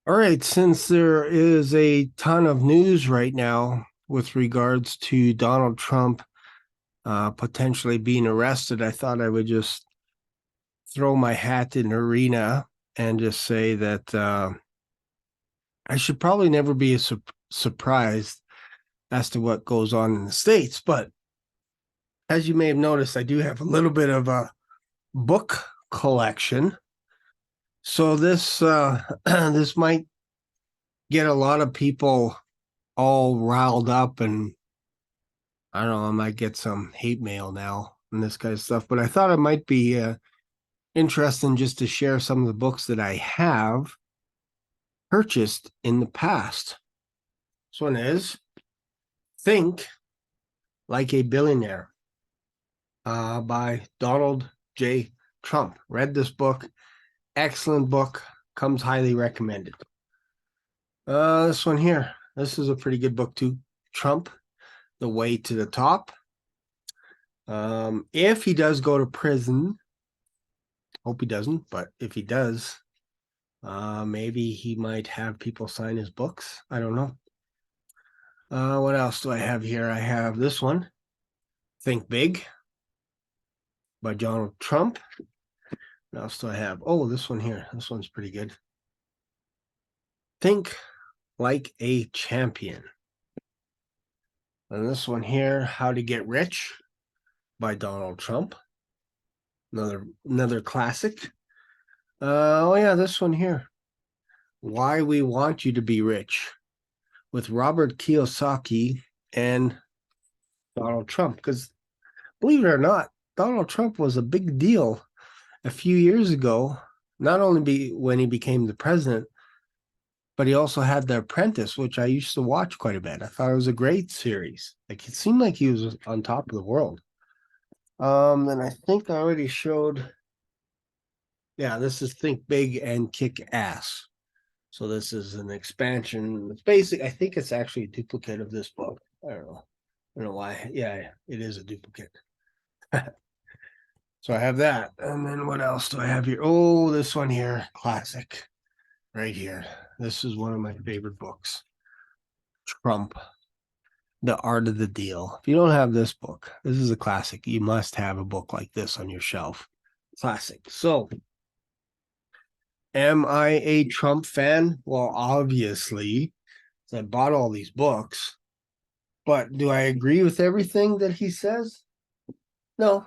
All right, since there is a ton of news right now with regards to Donald Trump potentially being arrested, I thought I would just throw my hat in the arena and just say that I should probably never be surprised as to what goes on in the States. But as you may have noticed, I do have a little bit of a book collection. So this this might get a lot of people all riled up, and I don't know, I might get some hate mail now and this kind of stuff, but I thought it might be interesting just to share some of the books that I have purchased in the past. This one is Think Like a Billionaire by Donald J. Trump. Read this book. Excellent book. Comes highly recommended. This one here. This is a pretty good book too. Trump, The Way to the Top. If he does go to prison, hope he doesn't, but if he does, maybe he might have people sign his books. I don't know. What else do I have here? I have this one, Think Big by Donald Trump. What else do I have? Oh, this one here. This one's pretty good. Think Like a Champion. And this one here, How to Get Rich by Donald Trump. Another classic. Oh yeah, this one here. Why We Want You to Be Rich with Robert Kiyosaki and Donald Trump. Because believe it or not, Donald Trump was a big deal a few years ago, not only when he became the president, but he also had The Apprentice, which I used to watch quite a bit. I thought it was a great series. Like, it seemed like he was on top of the world. And I think I already showed, yeah, this is Think Big and Kick Ass. So this is an expansion. It's basic. I think it's actually a duplicate of this book. I don't know why. Yeah, it is a duplicate. So I have that. And then what else do I have here? Oh, this one here, classic, right here. This is one of my favorite books. Trump, The Art of the Deal. If you don't have this book, this is a classic. You must have a book like this on your shelf. Classic. So, am I a Trump fan? Well, obviously, I bought all these books, but do I agree with everything that he says? No.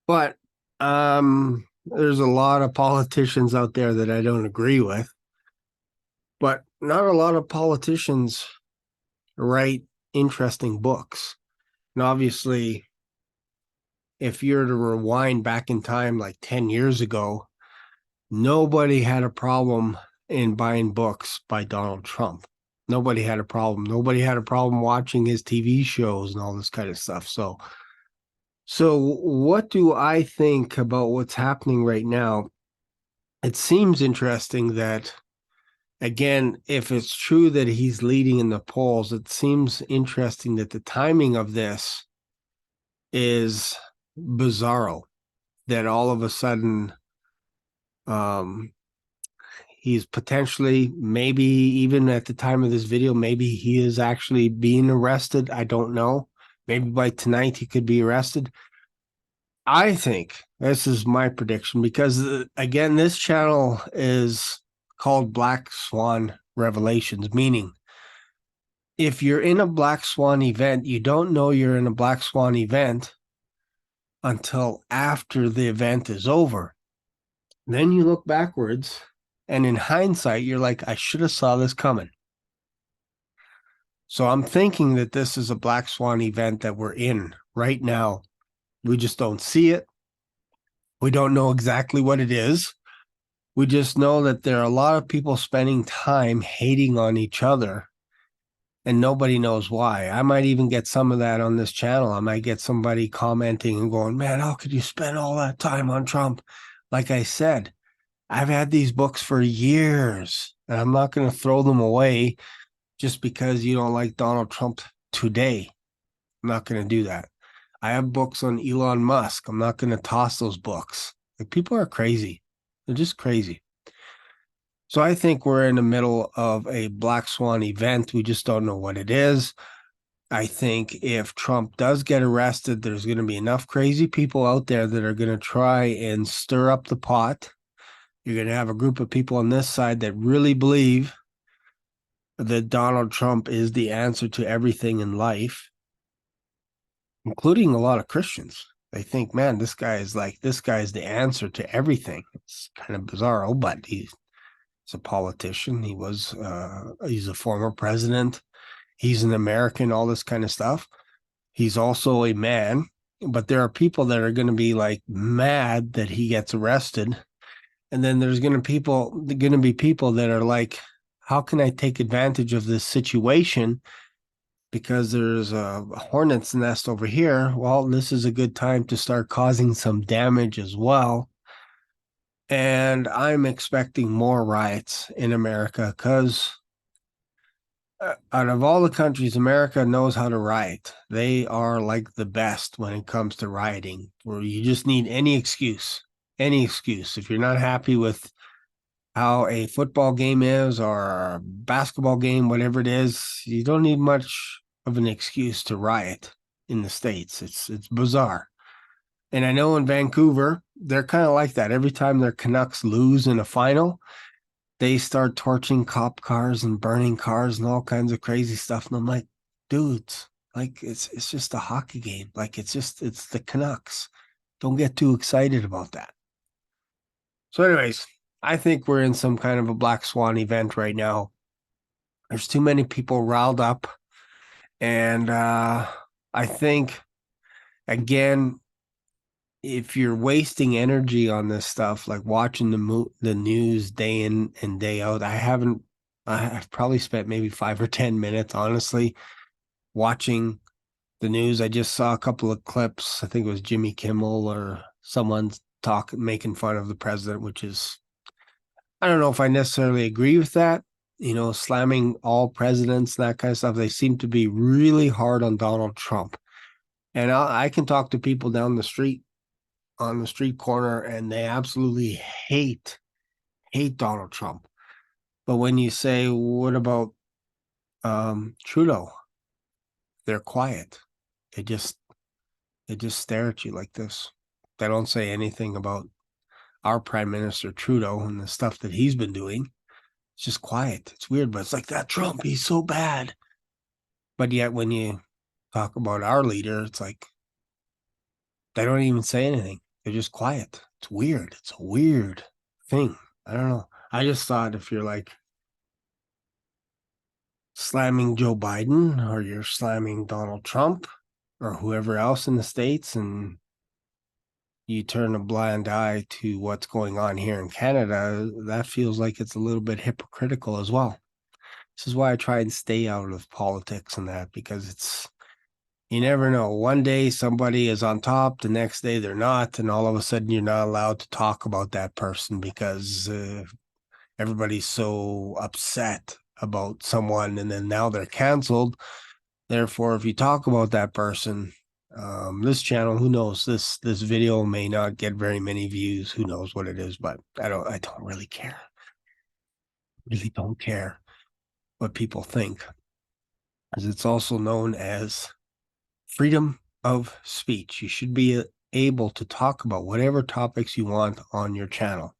But there's a lot of politicians out there that I don't agree with, but not a lot of politicians write interesting books. And obviously, if you're to rewind back in time like 10 years ago, nobody had a problem in buying books by Donald Trump. Nobody had a problem. Nobody had a problem watching his TV shows and all this kind of stuff. So what do I think about what's happening right now? It seems interesting that, again, if it's true that he's leading in the polls, it seems interesting that the timing of this is bizarro, that all of a sudden um, he's potentially, maybe even at the time of this video, maybe he is actually being arrested. I don't know. Maybe by tonight he could be arrested. I think this is my prediction because, again, this channel is called Black Swan Revelations, meaning if you're in a Black Swan event, you don't know you're in a Black Swan event until after the event is over. Then you look backwards, and in hindsight, you're like, I should have saw this coming. So I'm thinking that this is a Black Swan event that we're in right now. We just don't see it. We don't know exactly what it is. We just know that there are a lot of people spending time hating on each other, and nobody knows why. I might even get some of that on this channel. I might get somebody commenting and going, man, how could you spend all that time on Trump? Like I said, I've had these books for years, and I'm not going to throw them away just because you don't like Donald Trump today. I'm not going to do that. I have books on Elon Musk. I'm not going to toss those books. Like, people are crazy. They're just crazy. So I think we're in the middle of a black swan event. We just don't know what it is. I think if Trump does get arrested, there's going to be enough crazy people out there that are going to try and stir up the pot. You're going to have a group of people on this side that really believe that Donald Trump is the answer to everything in life, including a lot of Christians. They think, man, this guy is the answer to everything. It's kind of bizarre, but he's a politician. He's a former president. He's an American, all this kind of stuff. He's also a man, but there are people that are going to be like mad that he gets arrested. And then there's going to be people that are like, how can I take advantage of this situation? Because there's a hornet's nest over here. Well, this is a good time to start causing some damage as well. And I'm expecting more riots in America because out of all the countries, America knows how to riot. They are like the best when it comes to rioting, where you just need any excuse. Any excuse. If you're not happy with how a football game is or a basketball game, whatever it is, you don't need much of an excuse to riot in the States. It's bizarre. And I know in Vancouver, they're kind of like that. Every time their Canucks lose in a final, they start torching cop cars and burning cars and all kinds of crazy stuff. And I'm like, dudes, like it's just a hockey game. Like it's the Canucks. Don't get too excited about that. So, anyways, I think we're in some kind of a black swan event right now. There's too many people riled up. And I think, again, if you're wasting energy on this stuff, like watching the news day in and day out, I've probably spent maybe 5 or 10 minutes, honestly, watching the news. I just saw a couple of clips. I think it was Jimmy Kimmel or someone making fun of the president, which is, I don't know if I necessarily agree with that. Slamming all presidents, that kind of stuff. They seem to be really hard on Donald Trump. And I can talk to people down the street, on the street corner, and they absolutely hate Donald Trump. But when you say, what about Trudeau? They're quiet. They just stare at you like this. They don't say anything about our Prime Minister Trudeau and the stuff that he's been doing. It's just quiet. It's weird, but it's like that Trump, he's so bad. But yet when you talk about our leader, it's like they don't even say anything. They're just quiet. It's weird. It's a weird thing. I don't know. I just thought if you're like slamming Joe Biden or you're slamming Donald Trump or whoever else in the States and you turn a blind eye to what's going on here in Canada, that feels like it's a little bit hypocritical as well. This is why I try and stay out of politics and that, because you never know. One day somebody is on top, the next day they're not, and all of a sudden you're not allowed to talk about that person because everybody's so upset about someone, and then now they're canceled. Therefore, if you talk about that person, this channel, who knows, this video may not get very many views. Who knows what it is, but I don't really care. Really don't care what people think, as it's also known as freedom of speech. You should be able to talk about whatever topics you want on your channel.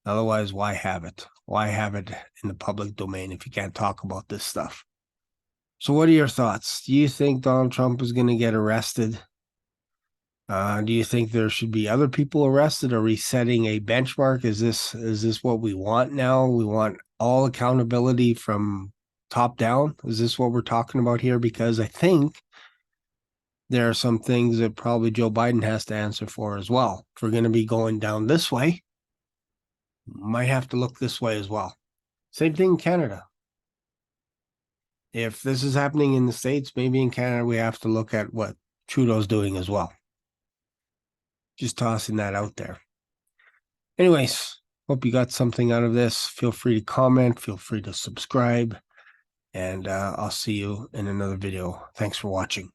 Otherwise, why have it? Why have it in the public domain if you can't talk about this stuff? So what are your thoughts? Do you think Donald Trump is going to get arrested? Do you think there should be other people arrested? Are we setting a benchmark? Is this what we want now? We want all accountability from top down? Is this what we're talking about here? Because I think there are some things that probably Joe Biden has to answer for as well. If we're going to be going down this way, might have to look this way as well. Same thing in Canada. If this is happening in the States, maybe in Canada, we have to look at what Trudeau's doing as well. Just tossing that out there. Anyways, hope you got something out of this. Feel free to comment. Feel free to subscribe. And I'll see you in another video. Thanks for watching.